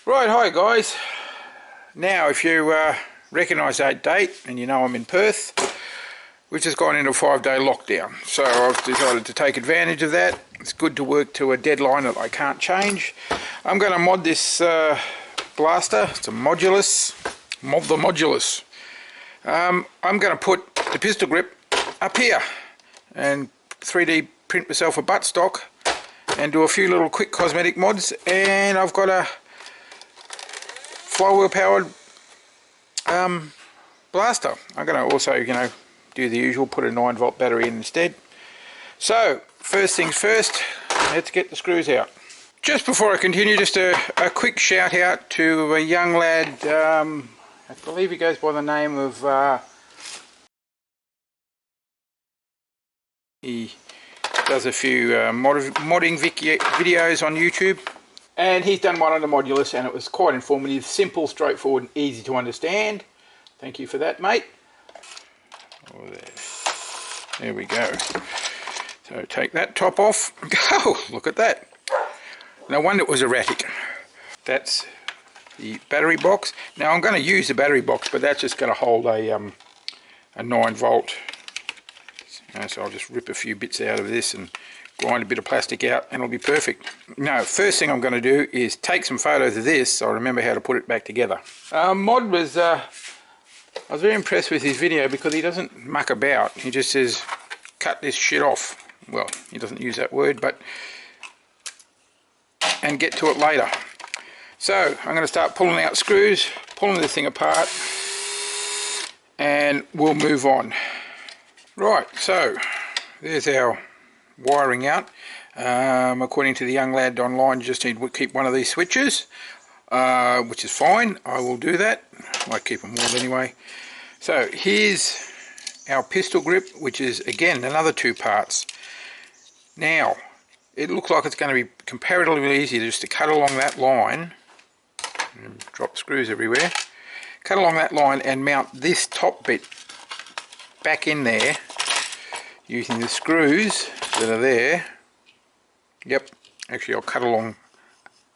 Right, hi guys. Now if you recognise that date and you know I'm in Perth, we've just gone into a 5-day lockdown. So I've decided to take advantage of that. It's good to work to a deadline that I can't change. I'm going to mod this blaster. It's a Modulus. Mod the Modulus. I'm going to put the pistol grip up here and 3D print myself a buttstock and do a few little quick cosmetic mods, and I've got a flywheel powered blaster. I'm going to also, do the usual, put a 9-volt battery in instead. So first things first, let's get the screws out. Just before I continue, just a quick shout out to a young lad, I believe he goes by the name of he does a few modding videos on YouTube, and he's done one on the Modulus and it was quite informative, simple, straightforward and easy to understand. Thank you for that, mate. Oh, there we go. So take that top off. Oh, look at that. No wonder it was erratic. That's the battery box. Now I'm going to use the battery box, but that's just going to hold a 9-volt. So I'll just rip a few bits out of this and grind a bit of plastic out and it'll be perfect. Now, first thing I'm going to do is take some photos of this so I remember how to put it back together. Mod was, I was very impressed with his video because he doesn't muck about. He just says, cut this shit off. Well, he doesn't use that word, but, and get to it later. So I'm going to start pulling out screws, pulling this thing apart, and we'll move on. Right, so there's our wiring out. According to the young lad online, you just need to keep one of these switches, which is fine. I will do that. I might keep them all anyway. So here's our pistol grip, which is again another 2 parts. Now it looks like it's going to be comparatively easy just to cut along that line, drop screws everywhere, cut along that line and mount this top bit back in there using the screws that are there. Yep, actually I'll cut along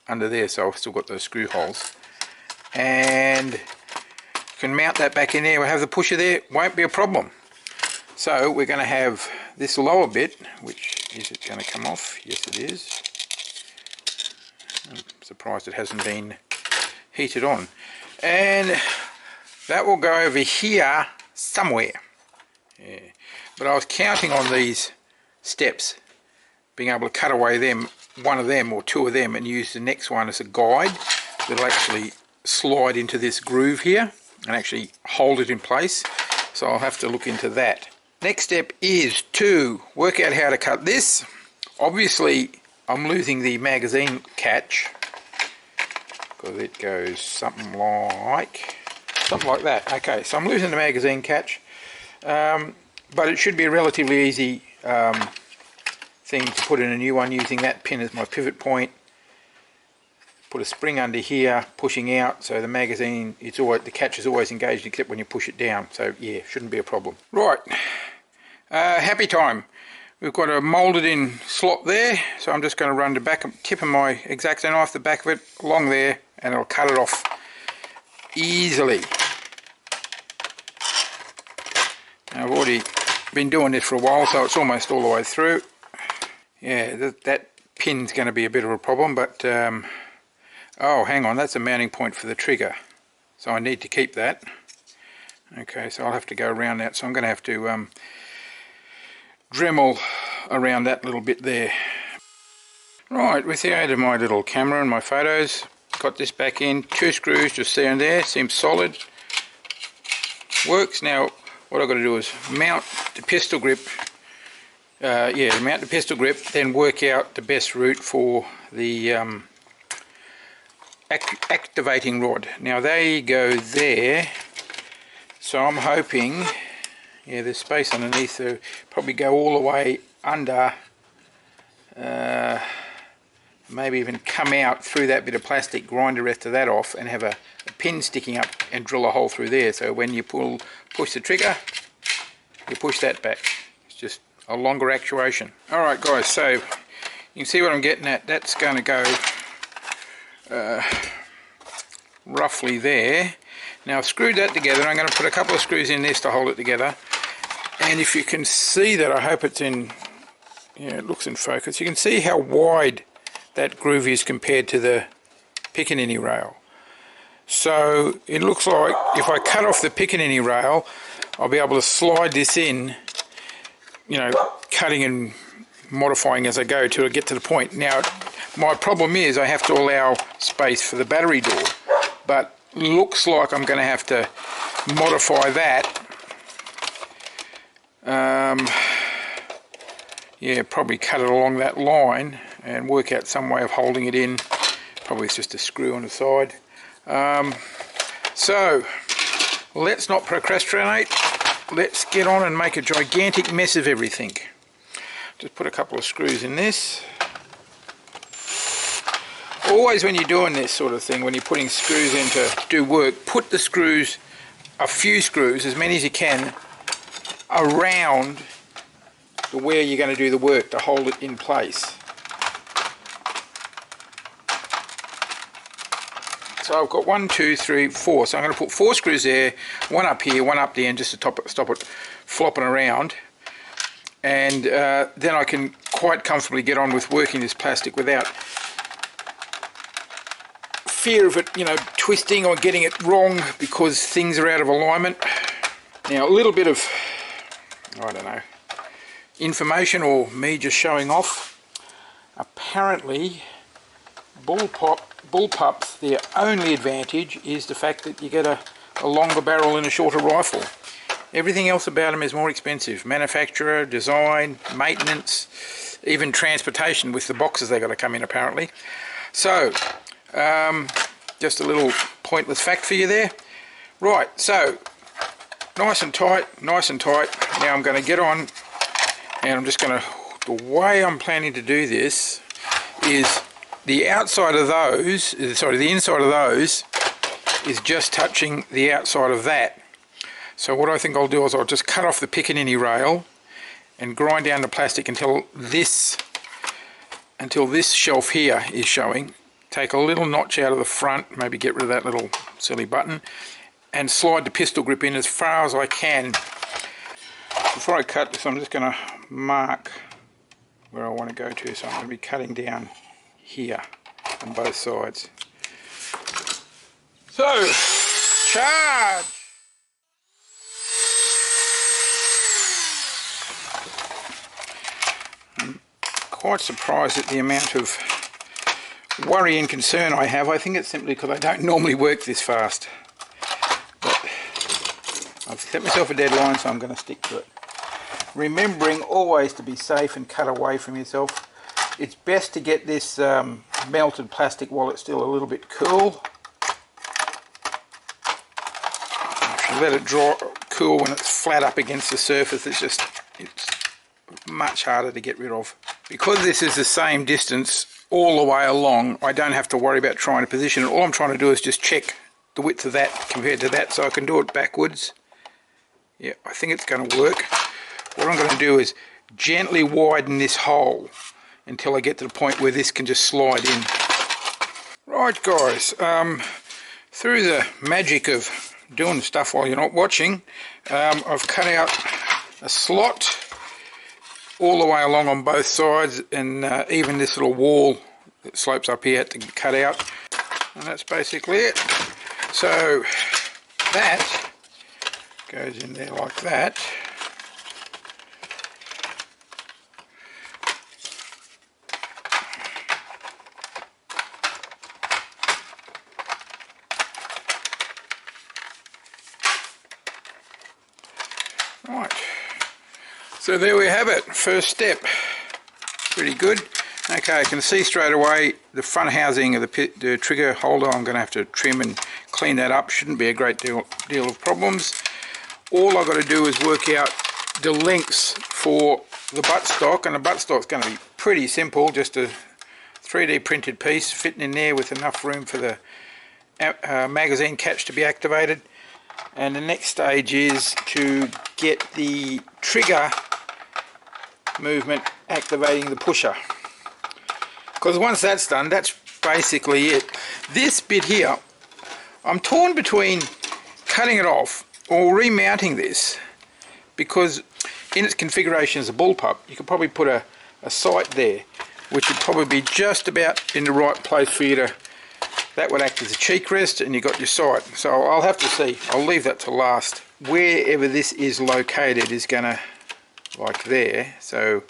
under there so I've still got those screw holes, and can mount that back in there. We'll have the pusher there, won't be a problem. So we're going to have this lower bit, which is it going to come off? Yes it is. I'm surprised it hasn't been heated on, and that will go over here somewhere. Yeah. But I was counting on these steps, being able to cut away one of them or 2 of them and use the next one as a guide that'll actually slide into this groove here and actually hold it in place. So I'll have to look into that. Next step is to work out how to cut this. Obviously I'm losing the magazine catch because it goes something like that. Okay, so I'm losing the magazine catch. But it should be a relatively easy thing to put in a new one using that pin as my pivot point. Put a spring under here pushing out, so the magazine, the catch is always engaged except when you push it down. So yeah, shouldn't be a problem. Right, happy time. We've got a moulded in slot there, so I'm just going to run the tip of my X-Acto knife, the back of it, along there, and it'll cut it off easily. Now, I've already been doing this for a while, so it's almost all the way through. Yeah, that pin's going to be a bit of a problem, but oh, hang on, that's a mounting point for the trigger, so I need to keep that. Okay, so I'll have to go around that, so I'm going to have to Dremel around that little bit there. Right, with the aid of my little camera and my photos, got this back in, 2 screws just there and there, seems solid, works. Now what I've got to do is mount the pistol grip, mount the pistol grip, then work out the best route for the activating rod. Now they go there, so I'm hoping, yeah, there's space underneath, so probably go all the way under, maybe even come out through that bit of plastic, grind the rest of that off and have a pin sticking up and drill a hole through there, so when you push the trigger, you push that back. It's just a longer actuation. Alright guys, so you can see what I'm getting at. That's going to go roughly there. Now I've screwed that together. I'm going to put a couple of screws in this to hold it together. And if you can see that, I hope it's in, yeah, it looks in focus. You can see how wide that groove is compared to the pickaninny rail. So it looks like if I cut off the pickaninny rail, I'll be able to slide this in, you know, cutting and modifying as I go till I get to the point. Now my problem is I have to allow space for the battery door, but looks like I'm going to have to modify that. Yeah, probably cut it along that line and work out some way of holding it in. Probably it's just a screw on the side. So let's not procrastinate. Let's get on and make a gigantic mess of everything. Just put a couple of screws in this. Always when you're doing this sort of thing, when you're putting screws in to do work, put the screws, a few screws, as many as you can, around where you're going to do the work to hold it in place. So I've got 1, 2, 3, 4. So I'm going to put 4 screws there, one up here, one up there, and just to stop it flopping around. And then I can quite comfortably get on with working this plastic without fear of it, you know, twisting or getting it wrong because things are out of alignment. Now a little bit of, I don't know, information or me just showing off. Apparently bullpups, their only advantage is the fact that you get a longer barrel and a shorter rifle. Everything else about them is more expensive. Manufacturer, design, maintenance, even transportation with the boxes they got to come in apparently. So just a little pointless fact for you there. Right, so nice and tight, nice and tight. Now I'm going to get on and I'm just going to, the way I'm planning to do this is the outside of those, sorry, the inside of those is just touching the outside of that. So what I think I'll do is I'll just cut off the pickaninny rail and grind down the plastic until this shelf here is showing. Take a little notch out of the front, maybe get rid of that little silly button, and slide the pistol grip in as far as I can. Before I cut this, I'm just going to mark where I want to go to, so I'm going to be cutting down here on both sides. So, charge! I'm quite surprised at the amount of worry and concern I have. I think it's simply because I don't normally work this fast. But I've set myself a deadline, so I'm going to stick to it. Remembering always to be safe and cut away from yourself. It's best to get this melted plastic while it's still a little bit cool. If you let it cool when it's flat up against the surface, it's much harder to get rid of. Because this is the same distance all the way along, I don't have to worry about trying to position it. All I'm trying to do is just check the width of that compared to that, so I can do it backwards. Yeah, I think it's going to work. What I'm going to do is gently widen this hole until I get to the point where this can just slide in. Right guys, through the magic of doing stuff while you're not watching, I've cut out a slot all the way along on both sides, and even this little wall that slopes up here had to get cut out, and that's basically it. So that goes in there like that. Right, so there we have it, first step. Pretty good. Okay, I can see straight away the front housing of the trigger holder. I'm going to have to trim and clean that up. Shouldn't be a great deal of problems. All I've got to do is work out the lengths for the buttstock, and the buttstock's going to be pretty simple, just a 3D printed piece fitting in there with enough room for the magazine catch to be activated. And the next stage is to get the trigger movement activating the pusher, because once that's done, that's basically it. This bit here I'm torn between cutting it off or remounting this, because in its configuration as a bullpup, you could probably put a sight there, which would probably be just about in the right place for you to, that would act as a cheek rest and you got your sight. So I'll have to see, I'll leave that to last. Wherever this is located is gonna, like there, so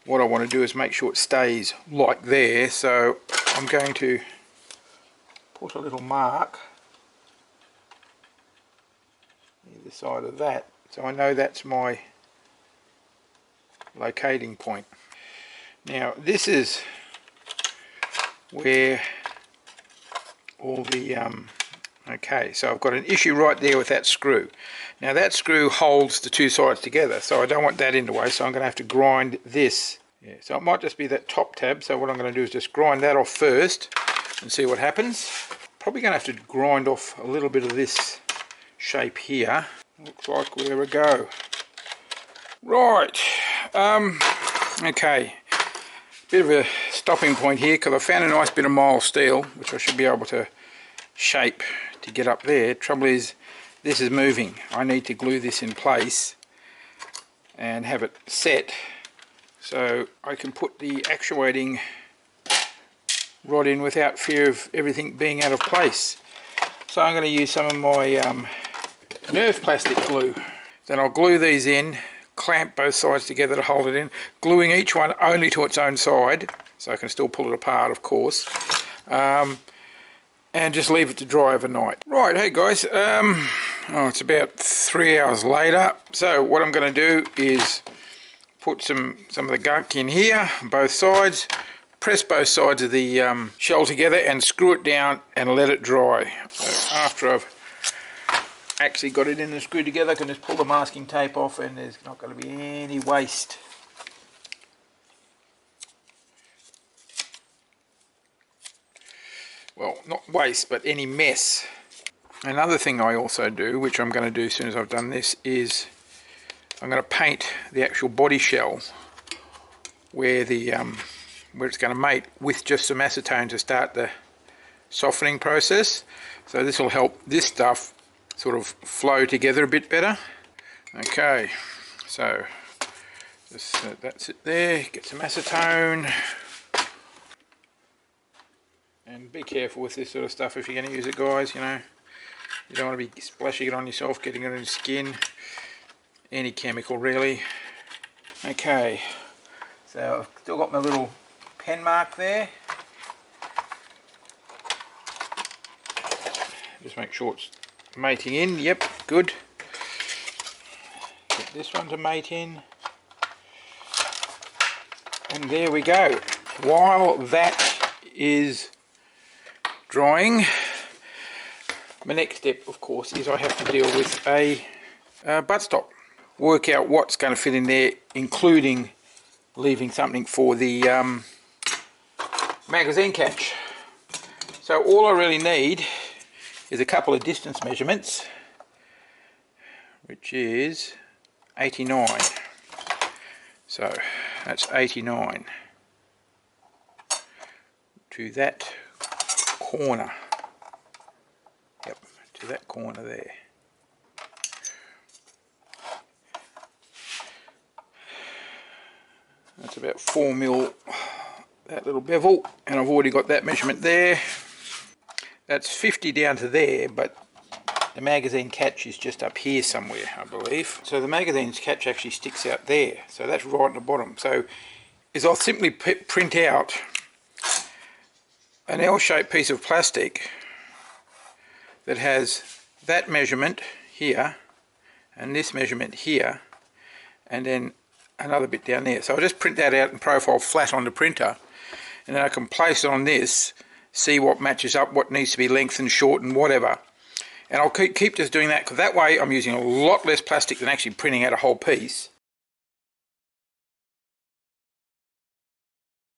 what I want to do is make sure it stays like there, so I'm going to put a little mark either side of that, so I know that's my locating point. Now this is where all the okay, so I've got an issue right there with that screw. Now that screw holds the two sides together, so I don't want that in the way, so I'm going to have to grind this. Yeah, so it might just be that top tab, so what I'm going to do is just grind that off first and see what happens. Probably going to have to grind off a little bit of this shape here. Looks like we're a go. Right, okay, bit of a stopping point here because I found a nice bit of mild steel which I should be able to shape to get up there. Trouble is, this is moving. I need to glue this in place and have it set so I can put the actuating rod in without fear of everything being out of place. So I'm going to use some of my Nerf plastic glue. Then I'll glue these in, clamp both sides together to hold it in, gluing each one only to its own side, so I can still pull it apart, of course, and just leave it to dry overnight. Right, hey guys, it's about 3 hours later, so what I'm going to do is put some of the gunk in here, both sides, press both sides of the shell together and screw it down and let it dry. So after I've actually got it in and screwed together, I can just pull the masking tape off and there's not going to be any waste. Well, not waste, but any mess. Another thing I also do, which I'm going to do as soon as I've done this, is I'm going to paint the actual body shell where the where it's going to mate with just some acetone to start the softening process. So this will help this stuff sort of flow together a bit better. Okay, so that's it there. Get some acetone. And be careful with this sort of stuff if you're going to use it, guys. You know, you don't want to be splashing it on yourself, getting it on your skin. Any chemical, really. Okay, so I've still got my little pen mark there. Just make sure it's mating in. Yep, good. Get this one to mate in. And there we go. While that is drying, my next step, of course, is I have to deal with a buttstop. Work out what's going to fit in there, including leaving something for the magazine catch. So all I really need is a couple of distance measurements, which is 89. So that's 89 to that corner. Yep, to that corner there. That's about 4 mil, that little bevel, and I've already got that measurement there. That's 50 down to there, but the magazine catch is just up here somewhere, I believe. So the magazine's catch actually sticks out there, so that's right at the bottom. So I'll simply print out an L-shaped piece of plastic that has that measurement here and this measurement here, and then another bit down there. So I'll just print that out and profile flat on the printer, and then I can place it on this, see what matches up, what needs to be lengthened, shortened, whatever. And I'll keep just doing that, because that way I'm using a lot less plastic than actually printing out a whole piece.